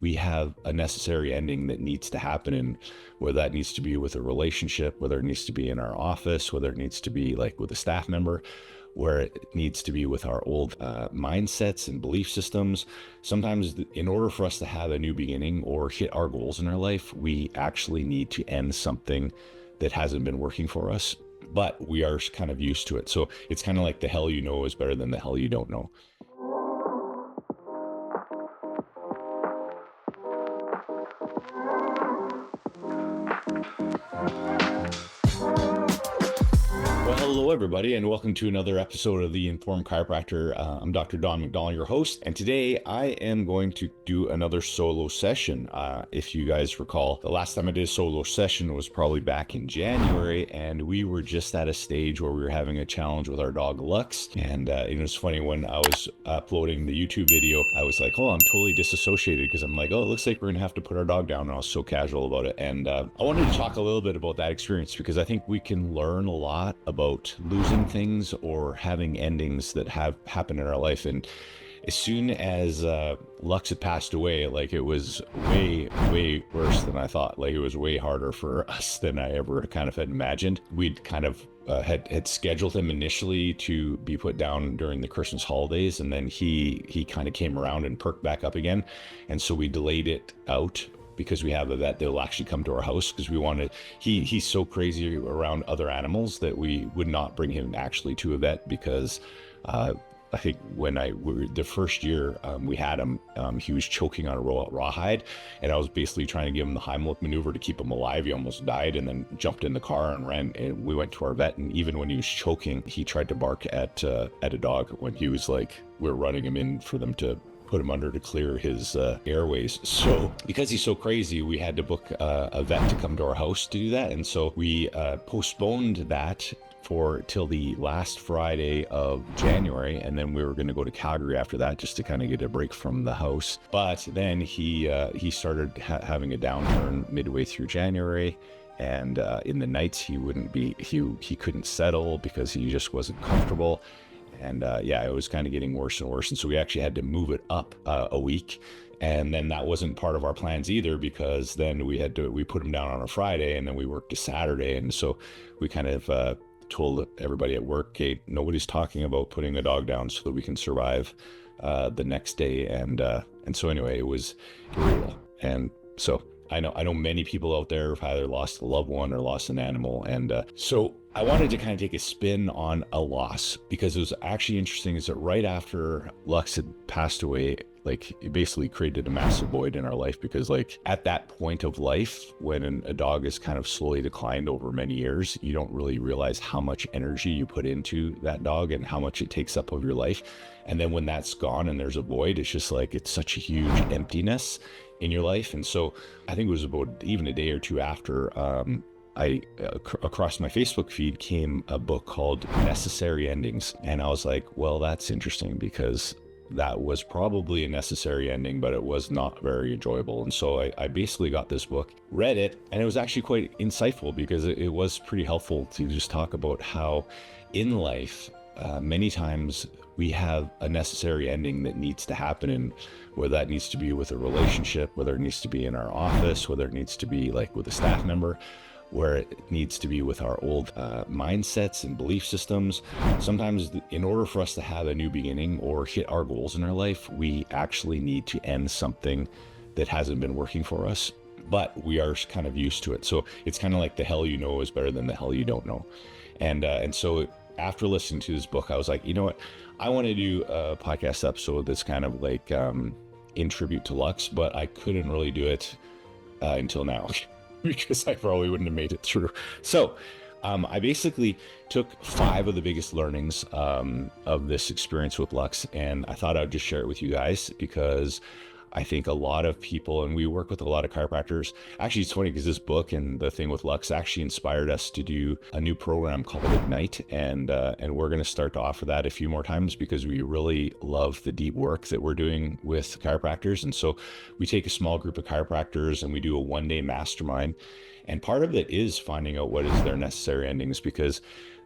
we have a necessary ending that needs to happen. And whether that needs to be with a relationship, whether it needs to be in our office, whether it needs to be like with a staff member, where it needs to be with our old mindsets and belief systems. Sometimes in order for us to have a new beginning or hit our goals in our life, we actually need to end something that hasn't been working for us, but we are kind of used to it. So it's kind of like the hell you know is better than the hell you don't know. Hello, everybody, and welcome to another episode of the Informed Chiropractor. I'm Dr. Don MacDonald, your host, and today I am going to do another solo session. If you guys recall, the last time I did a solo session was probably back in January, and we were just at a stage where we were having a challenge with our dog Lux. And it was funny, when I was uploading the YouTube video, I was like, oh, I'm totally disassociated, because I'm like, oh, it looks like we're gonna have to put our dog down, and I was so casual about it. And I wanted to talk a little bit about that experience, because I think we can learn a lot about losing things or having endings that have happened in our life. And as soon as Lux had passed away, like, it was way worse than I thought. Like, it was way harder for us than I ever kind of had imagined. We'd kind of had scheduled him initially to be put down during the Christmas holidays, and then he kind of came around and perked back up again, and so we delayed it out, because we have a vet that will actually come to our house, because we wanted, he's so crazy around other animals that we would not bring him actually to a vet, because I think when the first year we had him, he was choking on a rawhide, and I was basically trying to give him the Heimlich maneuver to keep him alive. He almost died, and then jumped in the car and ran, and we went to our vet. And even when he was choking, he tried to bark at a dog when he was like, we're running him in for them to put him under to clear his airways. So because he's so crazy, we had to book a vet to come to our house to do that. And so we postponed that till the last Friday of January, and then we were going to go to Calgary after that, just to kind of get a break from the house. But then he started having a downturn midway through January, and in the nights he couldn't settle because he just wasn't comfortable. And it was kind of getting worse and worse. And so we actually had to move it up a week. And then that wasn't part of our plans either, because then we put him down on a Friday, and then we worked a Saturday. And so we kind of told everybody at work, hey, nobody's talking about putting a dog down so that we can survive the next day. And so anyway, it was brutal. And so I know many people out there have either lost a loved one or lost an animal. And so I wanted to kind of take a spin on a loss, because it was actually interesting, is that right after Lux had passed away, like, it basically created a massive void in our life, because like at that point of life, when a dog is kind of slowly declined over many years, you don't really realize how much energy you put into that dog and how much it takes up of your life. And then when that's gone and there's a void, it's just like, it's such a huge emptiness in your life. And so I think it was about even a day or two after, across my Facebook feed came a book called Necessary Endings. And I was like, well, that's interesting, because that was probably a necessary ending, but it was not very enjoyable. And so I basically got this book, read it, and it was actually quite insightful, because it was pretty helpful to just talk about how in life, many times we have a necessary ending that needs to happen. And whether that needs to be with a relationship, whether it needs to be in our office, whether it needs to be like with a staff member, where it needs to be with our old mindsets and belief systems. Sometimes in order for us to have a new beginning or hit our goals in our life, we actually need to end something that hasn't been working for us, but we are kind of used to it. So it's kind of like the hell you know is better than the hell you don't know. And so after listening to this book, I was like, you know what? I want to do a podcast episode that's kind of like in tribute to Lux, but I couldn't really do it until now. Because I probably wouldn't have made it through. So I basically took 5 of the biggest learnings of this experience with Lux, and I thought I'd just share it with you guys, because I think a lot of people, and we work with a lot of chiropractors. Actually, it's funny, because this book and the thing with Lux actually inspired us to do a new program called Ignite, and we're going to start to offer that a few more times, because we really love the deep work that we're doing with chiropractors. And so we take a small group of chiropractors and we do a one-day mastermind, and part of it is finding out what is their necessary endings, because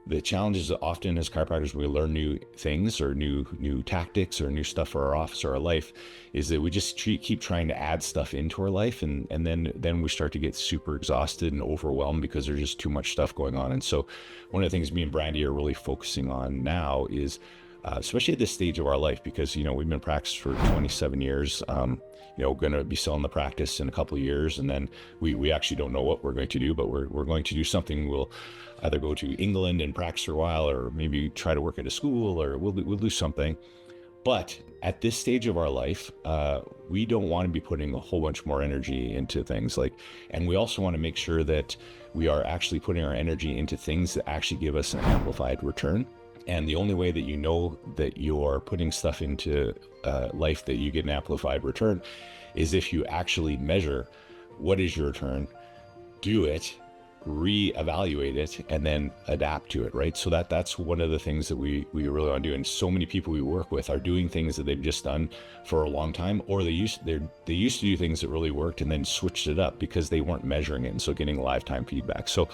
the challenge is that often as chiropractors, we learn new things or new tactics or new stuff for our office or our life, is that we just keep trying to add stuff into our life, and then we start to get super exhausted and overwhelmed because there's just too much stuff going on. And so one of the things me and Brandy are really focusing on now is especially at this stage of our life, because we've been practicing for 27 years, going to be selling the practice in a couple of years, and then we actually don't know what we're going to do, but we're going to do something. We'll either go to England and practice for a while, or maybe try to work at a school, or we'll do something. But at this stage of our life, we don't want to be putting a whole bunch more energy into things and we also want to make sure that we are actually putting our energy into things that actually give us an amplified return. And the only way that you know that you're putting stuff into life that you get an amplified return is if you actually measure what is your return, do it, reevaluate it, and then adapt to it, right? So that's one of the things that we really want to do. And so many people we work with are doing things that they've just done for a long time, or they used to do things that really worked and then switched it up because they weren't measuring it, and so getting lifetime feedback. So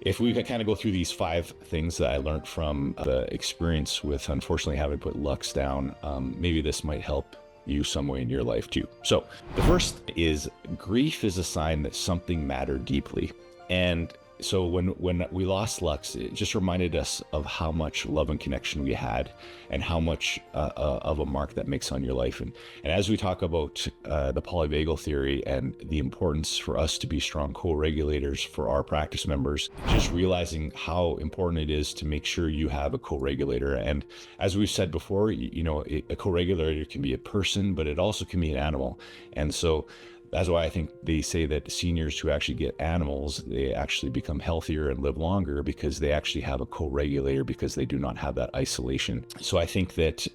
if we kind of go through these 5 things that I learned from the experience with unfortunately having to put Lux down, maybe this might help you some way in your life too. So the first is grief is a sign that something mattered deeply. And so when we lost Lux, it just reminded us of how much love and connection we had, and how much of a mark that makes on your life. And as we talk about the polyvagal theory and the importance for us to be strong co-regulators for our practice members, just realizing how important it is to make sure you have a co-regulator. And as we've said before, a co-regulator can be a person, but it also can be an animal. And so that's why I think they say that seniors who actually get animals, they actually become healthier and live longer, because they actually have a co-regulator, because they do not have that isolation. So I think that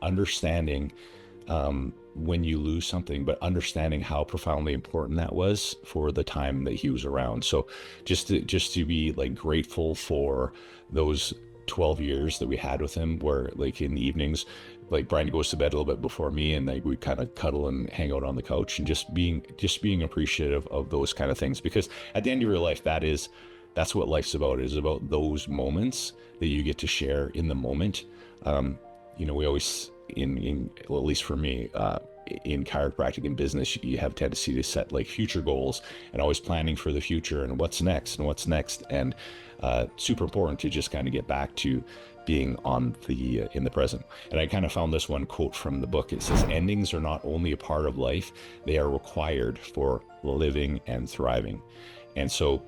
understanding when you lose something, but understanding how profoundly important that was for the time that he was around. So just to be grateful for those 12 years that we had with him, where in the evenings, Brian goes to bed a little bit before me, and we kind of cuddle and hang out on the couch, and just being appreciative of those kind of things, because at the end of your life, that's what life's about. It is about those moments that you get to share in the moment. We always at least for me, in chiropractic and business, you have tendency to set future goals and always planning for the future and what's next. And super important to just kind of get back to being in the present. And I kind of found this one quote from the book. It says, endings are not only a part of life, they are required for living and thriving. And so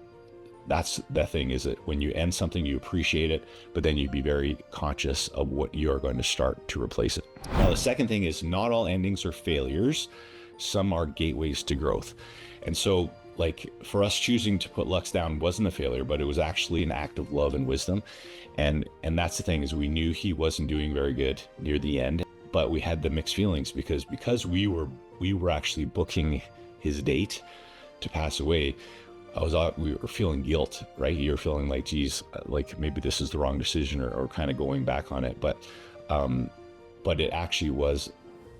that's the thing, is that when you end something, you appreciate it, but then you be very conscious of what you're going to start to replace it. Now, the second thing is, not all endings are failures. Some are gateways to growth. And so for us, choosing to put Lux down wasn't a failure, but it was actually an act of love and wisdom. And that's the thing, is we knew he wasn't doing very good near the end, but we had the mixed feelings because we were actually booking his date to pass away. We were feeling guilt, right? You're feeling geez, maybe this is the wrong decision, or kind of going back on it. But it actually was,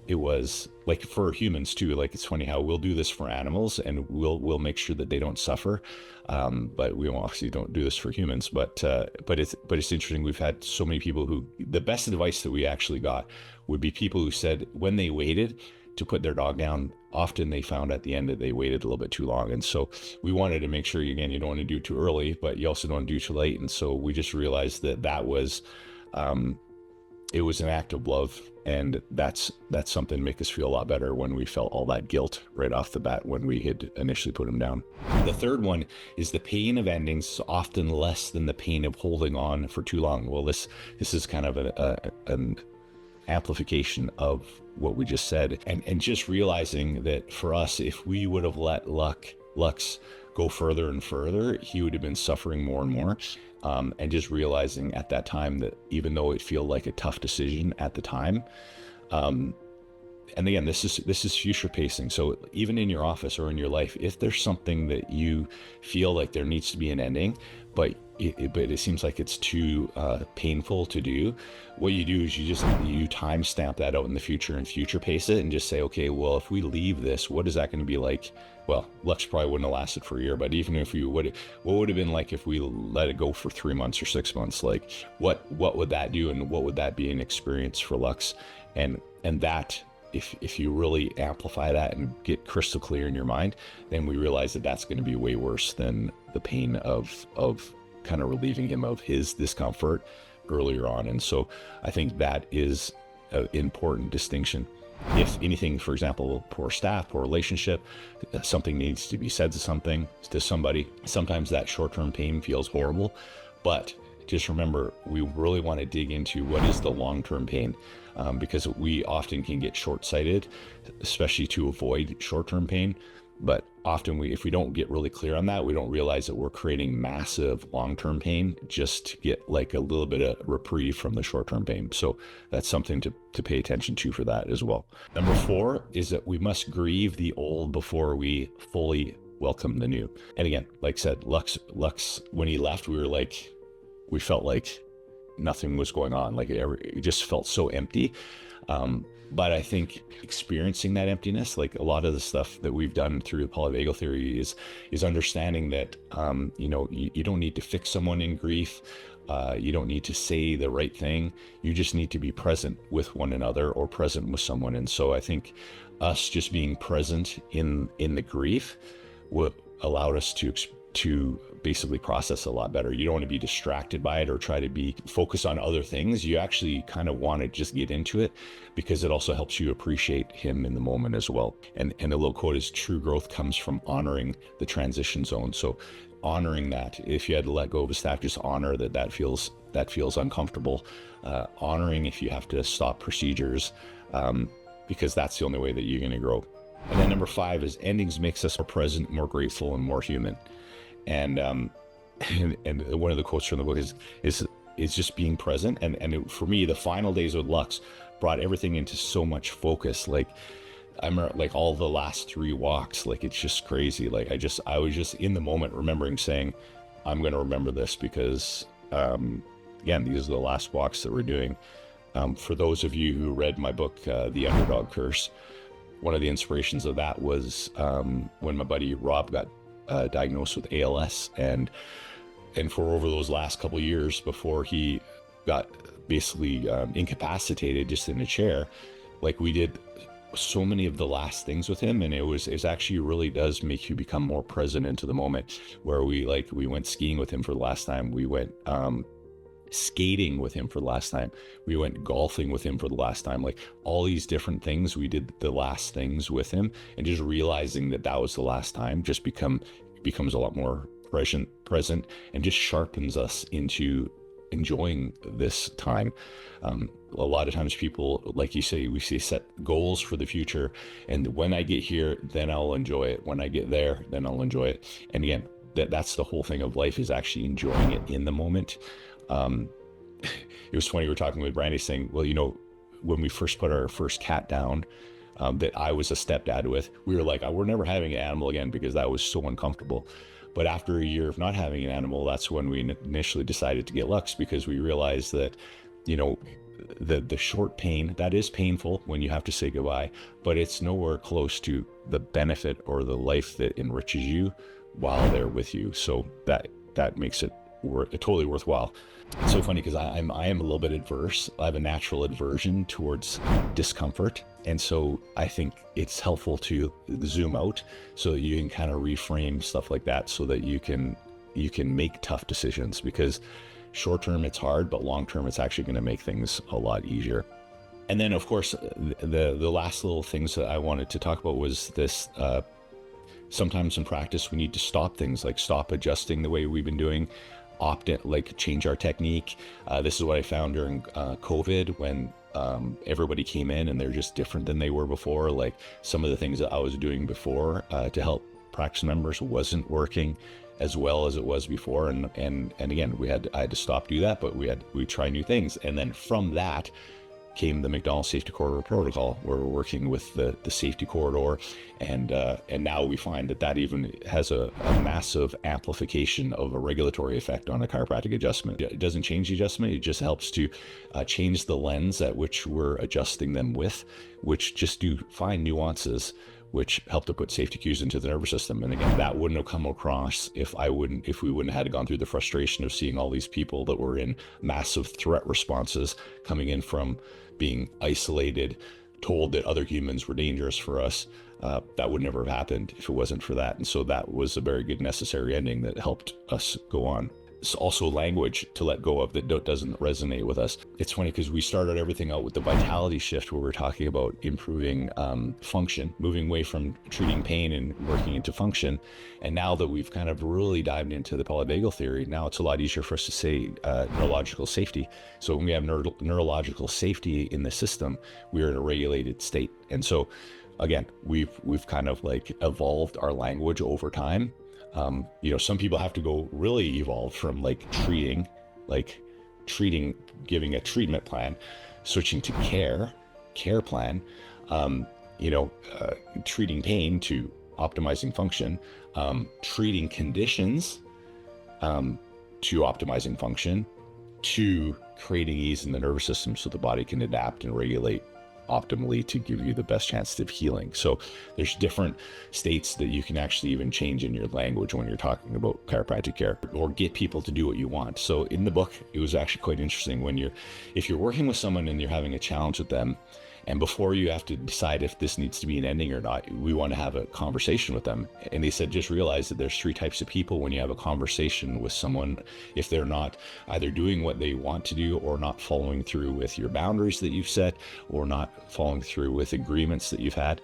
it was for humans too. It's funny how we'll do this for animals, and we'll make sure that they don't suffer. But we obviously don't do this for humans. But it's interesting. We've had so many people who, the best advice that we actually got would be people who said when they waited to put their dog down, often they found at the end that they waited a little bit too long. And so we wanted to make sure, again, you don't want to do too early, but you also don't want to do too late. And so we just realized that was, it was an act of love. And that's something to make us feel a lot better when we felt all that guilt right off the bat when we had initially put him down. The third one is, the pain of endings is often less than the pain of holding on for too long. Well, this is kind of an amplification of what we just said, and just realizing that for us, if we would have let Lux go further and further, he would have been suffering more and more. And just realizing at that time that even though it felt like a tough decision at the time, and again, this is future pacing. So even in your office or in your life, if there's something that you feel like there needs to be an ending, but it seems like it's too painful to do, what you do is you time stamp that out in the future and future pace it, and just say, okay, well, if we leave this, what is that going to be like? Well, Lux probably wouldn't have lasted for a year, but even if what would have been like if we let it go for 3 months or 6 months? Like what would that do, and what would that be an experience for Lux? And that, if you really amplify that and get crystal clear in your mind, then we realize that that's going to be way worse than the pain of kind of relieving him of his discomfort earlier on. And so I think that is an important distinction. If anything, for example, poor staff, poor relationship, something needs to be said to somebody, sometimes that short-term pain feels horrible, but just remember, we really want to dig into what is the long-term pain, because we often can get short-sighted, especially to avoid short-term pain. But often if we don't get really clear on that, we don't realize that we're creating massive long-term pain just to get like a little bit of reprieve from the short-term pain. So that's something to pay attention to for that as well. Number 4 is that we must grieve the old before we fully welcome the new. And again, like I said, Lux, when he left, we felt like nothing was going on. Like it just felt so empty. But I think experiencing that emptiness, like a lot of the stuff that we've done through the polyvagal theory is understanding that, you don't need to fix someone in grief. You don't need to say the right thing. You just need to be present with one another or present with someone. And so I think us just being present in the grief would allow us to basically process a lot better. You don't want to be distracted by it or try to be focused on other things. You actually kind of want to just get into it, because it also helps you appreciate him in the moment as well. And the little quote is, true growth comes from honoring the transition zone. So honoring that, if you had to let go of a staff, just honor that feels uncomfortable. Honoring if you have to stop procedures, because that's the only way that you're going to grow. And then number 5 is endings makes us more present, more grateful, and more human. And one of the quotes from the book is just being present. And for me, the final days with Lux brought everything into so much focus. Like I remember, like all the last 3 walks, like it's just crazy. Like I was just in the moment remembering saying, I'm going to remember this, because again, these are the last walks that we're doing. For those of you who read my book, The Underdog Curse, one of the inspirations of that was when my buddy Rob got diagnosed with ALS, and for over those last couple of years before he got basically incapacitated just in a chair, like we did so many of the last things with him, and it actually really does make you become more present into the moment. Where we went skiing with him for the last time, we went skating with him for the last time, we went golfing with him for the last time, like all these different things, we did the last things with him, and just realizing that was the last time just becomes a lot more present and just sharpens us into enjoying this time. A lot of times people, like you say, we say set goals for the future, and when I get here, then I'll enjoy it. When I get there, then I'll enjoy it. And again, that's the whole thing of life, is actually enjoying it in the moment. It was funny, we were talking with Brandy saying, well, when we first put our first cat down, that I was a stepdad with, we were like, we're never having an animal again, because that was so uncomfortable. But after a year of not having an animal, that's when we initially decided to get Lux, because we realized that, the short pain, that is painful when you have to say goodbye, but it's nowhere close to the benefit or the life that enriches you while they're with you. So that makes it totally worthwhile. It's so funny, because I am a little bit adverse. I have a natural aversion towards discomfort. And so I think it's helpful to zoom out so that you can kind of reframe stuff like that, so that you can make tough decisions, because short term it's hard, but long term it's actually going to make things a lot easier. And then of course, the last little things that I wanted to talk about was this, sometimes in practice we need to stop things, like stop adjusting the way we've been doing, change our technique. This is what I found during COVID, when everybody came in and they're just different than they were before. Like some of the things that I was doing before to help practice members wasn't working as well as it was before. And again, I had to stop do that, but we try new things. And then from that, came the MacDonald Safety Corridor Protocol, where we're working with the safety corridor, and now we find that even has a massive amplification of a regulatory effect on a chiropractic adjustment. It doesn't change the adjustment; it just helps to change the lens at which we're adjusting them with, which just do fine nuances which help to put safety cues into the nervous system. And again, that wouldn't have come across if we wouldn't have had gone through the frustration of seeing all these people that were in massive threat responses coming in from being isolated, told that other humans were dangerous for us. That would never have happened if it wasn't for that. And so that was a very good necessary ending that helped us go on. It's also language to let go of that doesn't resonate with us. It's funny because we started everything out with the vitality shift, where we're talking about improving function, moving away from treating pain and working into function. And now that we've kind of really dived into the polyvagal theory, now it's a lot easier for us to say neurological safety. So when we have neurological safety in the system, we're in a regulated state. And so again, we've kind of like evolved our language over time. Some people have to go really evolve from treating, giving a treatment plan, switching to care plan, treating pain to optimizing function, treating conditions, to optimizing function, to creating ease in the nervous system so the body can adapt and regulate optimally to give you the best chance of healing. So there's different states that you can actually even change in your language when you're talking about chiropractic care, or get people to do what you want. So in the book, it was actually quite interesting if you're working with someone and you're having a challenge with them, and before you have to decide if this needs to be an ending or not, we want to have a conversation with them. And they said, just realize that there's 3 types of people when you have a conversation with someone. If they're not either doing what they want to do, or not following through with your boundaries that you've set, or not following through with agreements that you've had.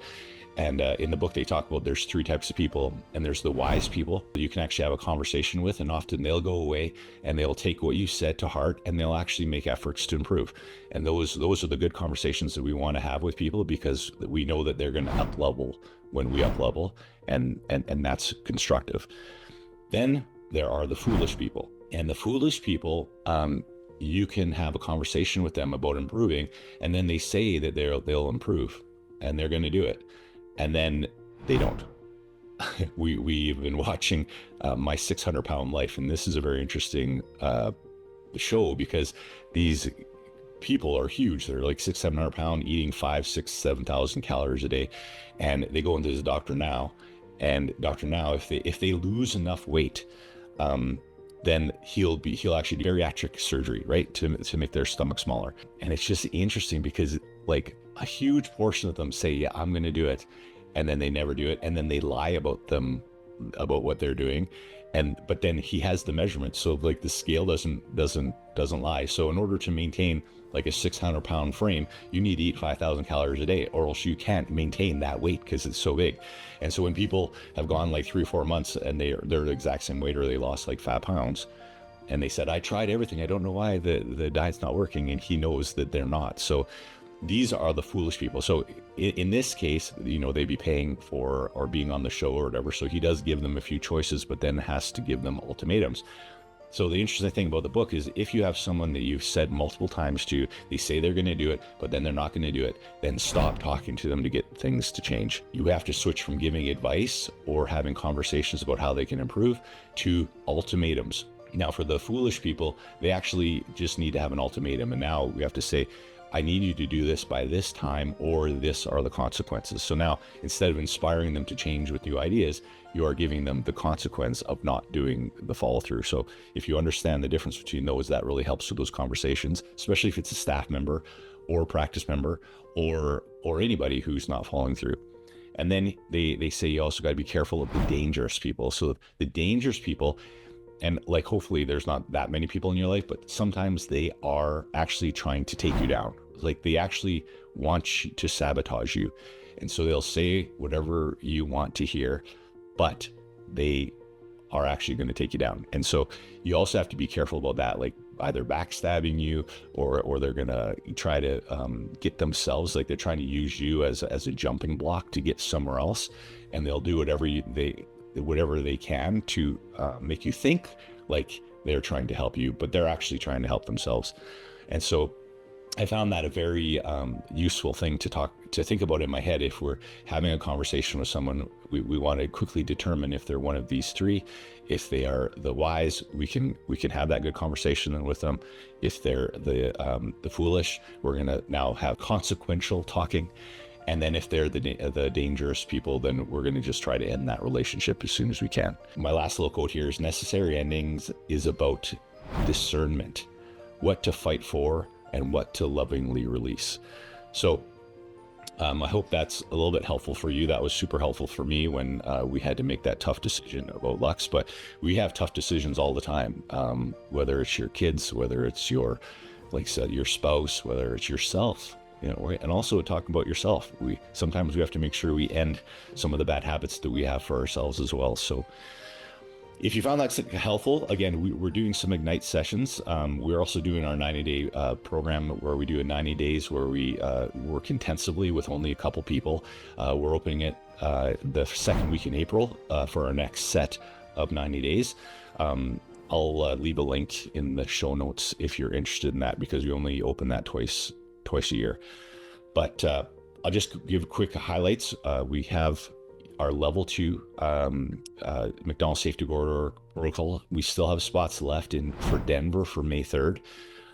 And in the book, they talk about there's 3 types of people, and there's the wise people that you can actually have a conversation with, and often they'll go away and they'll take what you said to heart, and they'll actually make efforts to improve. And those are the good conversations that we want to have with people, because we know that they're going to up level when we up level, and that's constructive. Then there are the foolish people, and the foolish people, you can have a conversation with them about improving, and then they say that they'll improve and they're going to do it. And then they don't. We've been watching My 600-Pound Life, and this is a very interesting show, because these people are huge. They're like 600-700 pounds, eating 5,000, 6,000, 7,000 calories a day, and they go into this Dr. Now, and Dr. Now, if they lose enough weight, then he'll actually do bariatric surgery, right, to make their stomach smaller. And it's just interesting because a huge portion of them say, yeah, I'm going to do it, and then they never do it, and then they lie about what they're doing, but then he has the measurements, so the scale doesn't lie. So in order to maintain a 600-pound frame, you need to eat 5,000 calories a day, or else you can't maintain that weight because it's so big. And so when people have gone 3 or 4 months and they're the exact same weight, or they lost 5 pounds, and they said, I tried everything, I don't know why the diet's not working, and he knows that they're not. So these are the foolish people. So in this case, they'd be paying for or being on the show or whatever. So he does give them a few choices, but then has to give them ultimatums. So the interesting thing about the book is, if you have someone that you've said multiple times to, they say they're going to do it, but then they're not going to do it, then stop talking to them to get things to change. You have to switch from giving advice or having conversations about how they can improve to ultimatums. Now, for the foolish people, they actually just need to have an ultimatum. And now we have to say, I need you to do this by this time, or this are the consequences. So now, instead of inspiring them to change with new ideas, you are giving them the consequence of not doing the follow through. So if you understand the difference between those, that really helps with those conversations, especially if it's a staff member or a practice member or anybody who's not following through. And then they say you also got to be careful of the dangerous people. So the dangerous people, and hopefully there's not that many people in your life, but sometimes they are actually trying to take you down. They actually want to sabotage you. And so they'll say whatever you want to hear, but they are actually going to take you down. And so you also have to be careful about that, either backstabbing you, or they're going to try to get themselves, they're trying to use you as a jumping block to get somewhere else. And they'll do whatever they can to make you think like they're trying to help you, but they're actually trying to help themselves. And so I found that a very useful thing to think about in my head. If we're having a conversation with someone, we want to quickly determine if they're one of these three. If they are the wise, we can have that good conversation with them. If they're the foolish, we're gonna now have consequential talking. And then if they're the dangerous people, then we're going to just try to end that relationship as soon as we can. My last little quote here is: necessary endings is about discernment, what to fight for and what to lovingly release. So I hope that's a little bit helpful for you. That was super helpful for me when we had to make that tough decision about Lux. But we have tough decisions all the time, whether it's your kids, whether it's your, like I said, your spouse, whether it's yourself. And also talking about yourself. Sometimes we have to make sure we end some of the bad habits that we have for ourselves as well. So if you found that helpful, again, we're doing some Ignite sessions. We're also doing our 90-day program where we do 90 days where we work intensively with only a couple people. We're opening it the second week in April for our next set of 90 days. I'll leave a link in the show notes if you're interested in that, because we only open that twice a year. But I'll just give quick highlights. We have our level 2 MacDonald Safety Corridor protocol. We still have spots left for Denver for May 3rd.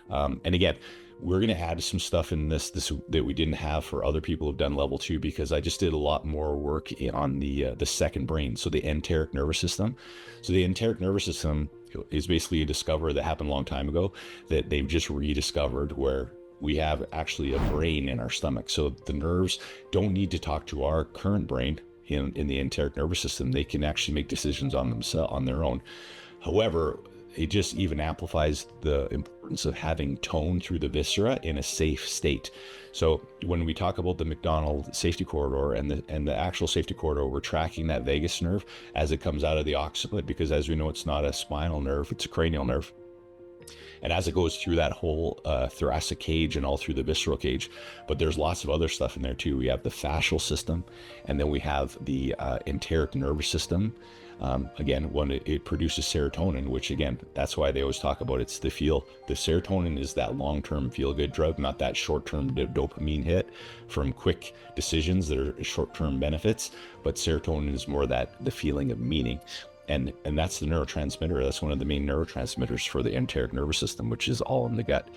And again, we're going to add some stuff in this that we didn't have for other people who've done level 2, because I just did a lot more work on the second brain, so the enteric nervous system. So the enteric nervous system is basically a discovery that happened a long time ago that they've just rediscovered, where we have actually a brain in our stomach. So the nerves don't need to talk to our current brain in the enteric nervous system. They can actually make decisions on themselves, on their own. However, it just even amplifies the importance of having tone through the viscera in a safe state. So when we talk about the MacDonald safety corridor and the actual safety corridor, we're tracking that vagus nerve as it comes out of the occiput, because as we know, it's not a spinal nerve, it's a cranial nerve. And as it goes through that whole thoracic cage and all through the visceral cage, but there's lots of other stuff in there too. We have the fascial system, and then we have the enteric nervous system. Again, when it produces serotonin, which again, that's why they always talk about it's the serotonin is that long-term feel-good drug, not that short-term dopamine hit from quick decisions that are short-term benefits, but serotonin is more the feeling of meaning. And that's the neurotransmitter. That's one of the main neurotransmitters for the enteric nervous system, which is all in the gut.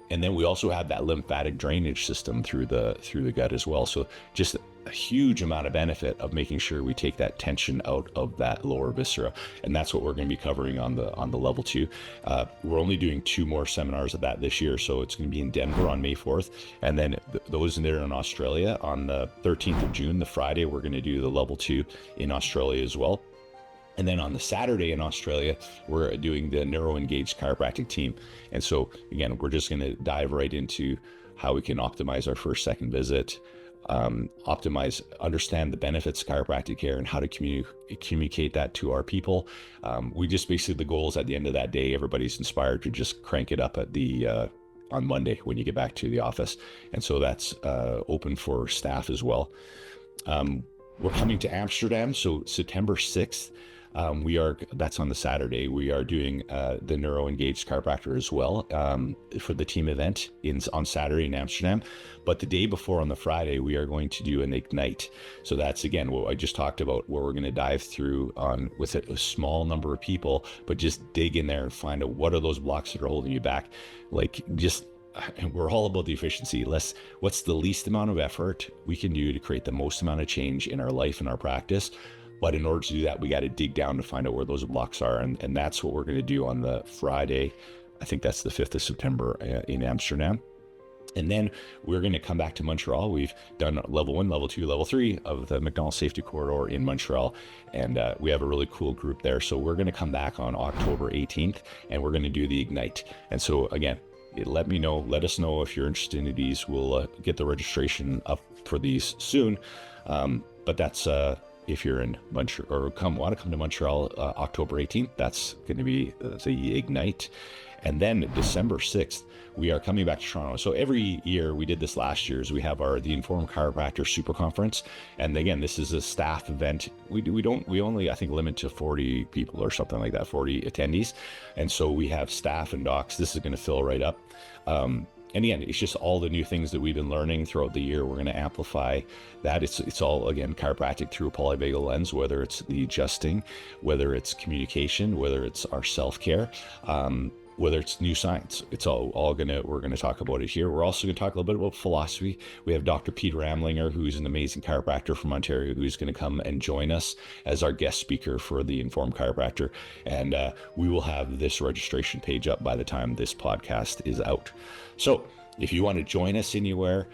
And then we also have that lymphatic drainage system through the gut as well. So just a huge amount of benefit of making sure we take that tension out of that lower viscera. And that's what we're going to be covering on the level 2. We're only doing 2 more seminars of that this year. So it's going to be in Denver on May 4th. And then those in there in Australia on the 13th of June, the Friday, we're going to do the level 2 in Australia as well. And then on the Saturday in Australia, we're doing the neuro-engaged chiropractic team. And so again, we're just going to dive right into how we can optimize our first, second visit, understand the benefits of chiropractic care and how to communicate that to our people. We just basically, the goal is at the end of that day, everybody's inspired to just crank it up at on Monday when you get back to the office. And so that's open for staff as well. We're coming to Amsterdam. So September 6th, that's on the Saturday. We are doing the neuro-engaged chiropractor as well for the team event on Saturday in Amsterdam. But the day before on the Friday, we are going to do an Ignite. So that's, again, what I just talked about, where we're going to dive through with a small number of people, but just dig in there and find out what are those blocks that are holding you back. We're all about the efficiency. What's the least amount of effort we can do to create the most amount of change in our life and our practice? But in order to do that, we got to dig down to find out where those blocks are. And that's what we're going to do on the Friday. I think that's the 5th of September in Amsterdam. And then we're going to come back to Montreal. We've done level 1, level 2, level 3 of the MacDonald Safety Corridor in Montreal. And we have a really cool group there. So we're going to come back on October 18th and we're going to do the Ignite. And so again, let us know if you're interested in these. We'll get the registration up for these soon. But that's, if you're in Montreal or want to come to Montreal, October 18th, that's going to be the Ignite. And then December 6th, we are coming back to Toronto. So every year, we did this last year, is we have the Informed Chiropractor Super Conference. And again, this is a staff event. We only, I think, limit to 40 people or something like that, 40 attendees. And so we have staff and docs. This is going to fill right up. And again, it's just all the new things that we've been learning throughout the year. We're going to amplify that. It's all, again, chiropractic through a polyvagal lens, whether it's the adjusting, whether it's communication, whether it's our self-care, whether it's new science. It's we're going to talk about it here. We're also going to talk a little bit about philosophy. We have Dr. Peter Amlinger, who's an amazing chiropractor from Ontario, who's going to come and join us as our guest speaker for the Informed Chiropractor. And we will have this registration page up by the time this podcast is out. So if you want to join us anywhere,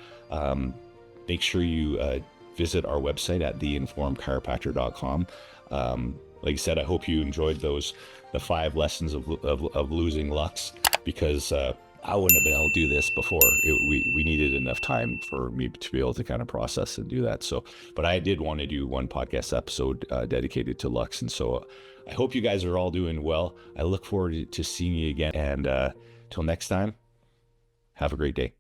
make sure you visit our website at theinformedchiropractor.com. Like I said, I hope you enjoyed the 5 lessons of losing lux, because I wouldn't have been able to do this before. We needed enough time for me to be able to kind of process and do that. So, but I did want to do one podcast episode dedicated to lux. And so I hope you guys are all doing well. I look forward to seeing you again. And till next time, have a great day.